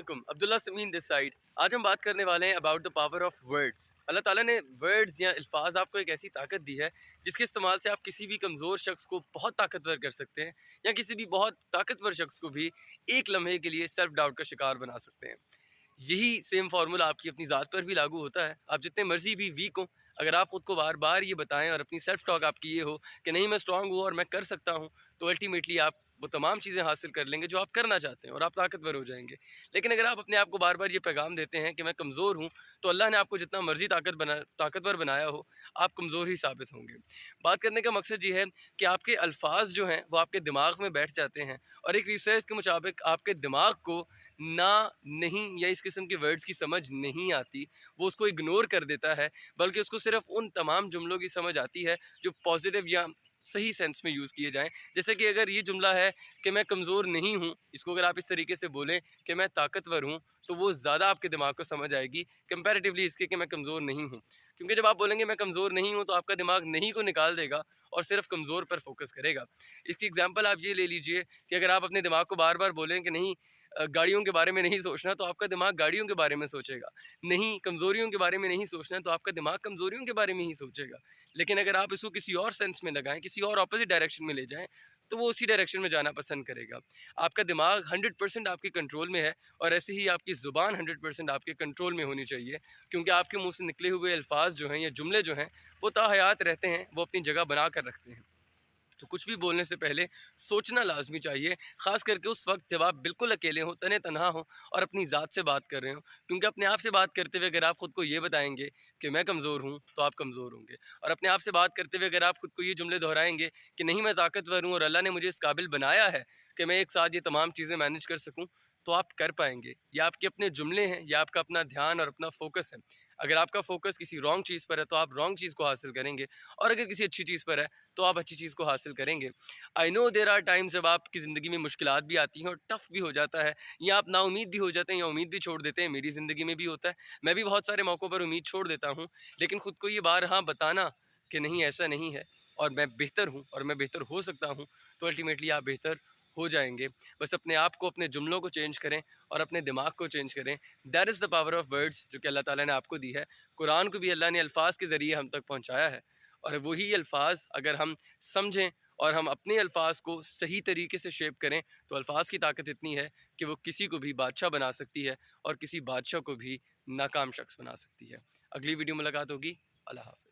वालेकुम, Abdullah Sameen this side. आज हम बात करने वाले हैं about the power of words. Allah ताला ने वर्ड्स या अल्फाज आपको एक ऐसी ताकत दी है जिसके इस्तेमाल से आप किसी भी कमज़ोर शख्स को बहुत ताकतवर कर सकते हैं या किसी भी बहुत ताकतवर शख्स को भी एक लम्हे के लिए सेल्फ डाउट का शिकार बना सकते हैं। यही सेम फार्मूला आपकी अपनी ज़ात पर भी लागू होता है। आप जितने मर्ज़ी भी वीक हों, अगर आप खुद को बार-बार ये बताएँ और अपनी सेल्फ टॉक आपकी ये हो कि नहीं मैं स्ट्रॉन्ग हूँ और मैं कर सकता हूँ, तो अल्टीमेटली आप वो तमाम चीज़ें हासिल कर लेंगे जो आप करना चाहते हैं और आप ताकतवर हो जाएँगे। लेकिन अगर आप अपने आप को बार-बार ये पैगाम देते हैं कि मैं कमज़ोर हूँ, तो अल्लाह ने आपको जितना मर्ज़ी ताकतवर बनाया हो, आप कमज़ोर ही साबित होंगे। बात करने का मकसद ये है कि आपके अल्फ़ाज़ जो हैं, वो आपके दिमाग में बैठ जाते हैं और एक रिसर्च के मुताबिक आपके दिमाग को ना, नहीं या इस किस्म के वर्ड्स की समझ नहीं आती, वो उसको इग्नोर कर देता है, बल्कि उसको सिर्फ़ उन तमाम जुमलों की समझ आती है जो पॉज़िटिव या सही सेंस में यूज़ किए जाएँ। जैसे कि अगर ये जुमला है कि मैं कमज़ोर नहीं हूँ, इसको अगर आप इस तरीके से बोलें कि मैं ताकतवर हूँ, तो वो ज़्यादा आपके दिमाग को समझ आएगी कंपैरेटिवली इसके कि मैं कमज़ोर नहीं हूँ। क्योंकि जब आप बोलेंगे मैं कमज़ोर नहीं हूँ, तो आपका दिमाग नहीं को निकाल देगा और सिर्फ़ कमज़ोर पर फ़ोकस करेगा। इसकी एग्ज़ाम्पल आप ये ले लीजिए कि अगर आप अपने दिमाग को बार-बार बोलें कि नहीं गाड़ियों के बारे में नहीं सोचना, तो आपका दिमाग गाड़ियों के बारे में सोचेगा। नहीं, कमज़ोरियों के बारे में नहीं सोचना, तो आपका दिमाग कमज़ोरियों के बारे में ही सोचेगा। लेकिन अगर आप इसको किसी और सेंस में लगाएँ, किसी और ऑपोज़िट डायरेक्शन में ले जाएँ, तो वो उसी डायरेक्शन में जाना पसंद करेगा। आपका दिमाग 100% आपके कंट्रोल में है और ऐसे ही आपकी ज़ुबान 100% आपके कंट्रोल में होनी चाहिए, क्योंकि आपके मुँह से निकले हुए अल्फ़ाज़ जो हैं या जुमले जो हैं, वो ताहयात रहते हैं, वो अपनी जगह बना कर रखते हैं। तो कुछ भी बोलने से पहले सोचना लाज़मी चाहिए, ख़ास करके उस वक़्त जब आप बिल्कुल अकेले हों, तने-तन्हा हों और अपनी ज़ात से बात कर रहे हों। क्योंकि अपने आप से बात करते हुए अगर आप खुद को ये बताएँगे कि मैं कमज़ोर हूँ, तो आप कमज़ोर होंगे। और अपने आप से बात करते हुए अगर आप खुद को ये जुमले दोहराएँगे कि नहीं मैं ताकतवर हूँ और अल्लाह ने मुझे इस काबिल बनाया है कि मैं एक साथ ये तमाम चीज़ें मैनेज कर सकूँ, तो आप कर पाएँगे। ये आपके अपने जुमले हैं, ये आपका अपना ध्यान और अपना फ़ोकस है। अगर आपका फ़ोकस किसी रॉन्ग चीज़ पर है, तो आप रॉन्ग चीज़ को हासिल करेंगे और अगर किसी अच्छी चीज़ पर है, तो आप अच्छी चीज़ को हासिल करेंगे। I know there are times जब आपकी ज़िंदगी में मुश्किलात भी आती हैं और टफ़ भी हो जाता है या आप नाउम्मीद भी हो जाते हैं या उम्मीद भी छोड़ देते हैं। मेरी ज़िंदगी में भी होता है। मैं भी बहुत सारे मौक़ों पर उम्मीद छोड़ देता हूँ, लेकिन खुद को ये बारहा बताना कि नहीं ऐसा नहीं है और मैं बेहतर हूँ और मैं बेहतर हो सकता हूँ, तो अल्टीमेटली आप बेहतर हो जाएँगे। बस अपने आप को, अपने जुमलों को चेंज करें और अपने दिमाग को चेंज करें। That is the power of words जो कि अल्लाह ताला ने आपको दी है। कुरान को भी अल्लाह ने अल्फ़ाज़ के ज़रिए हम तक पहुँचाया है और वही अल्फ़ाज़ अगर हम समझें और हम अपने अल्फ़ाज़ को सही तरीके से शेप करें, तो अल्फ़ाज़ की ताकत इतनी है कि वो किसी को भी बादशाह बना सकती है और किसी बादशाह को भी नाकाम शख्स बना सकती है। अगली वीडियो मुलाकात होगी। अल्लाह हाफ़िज़।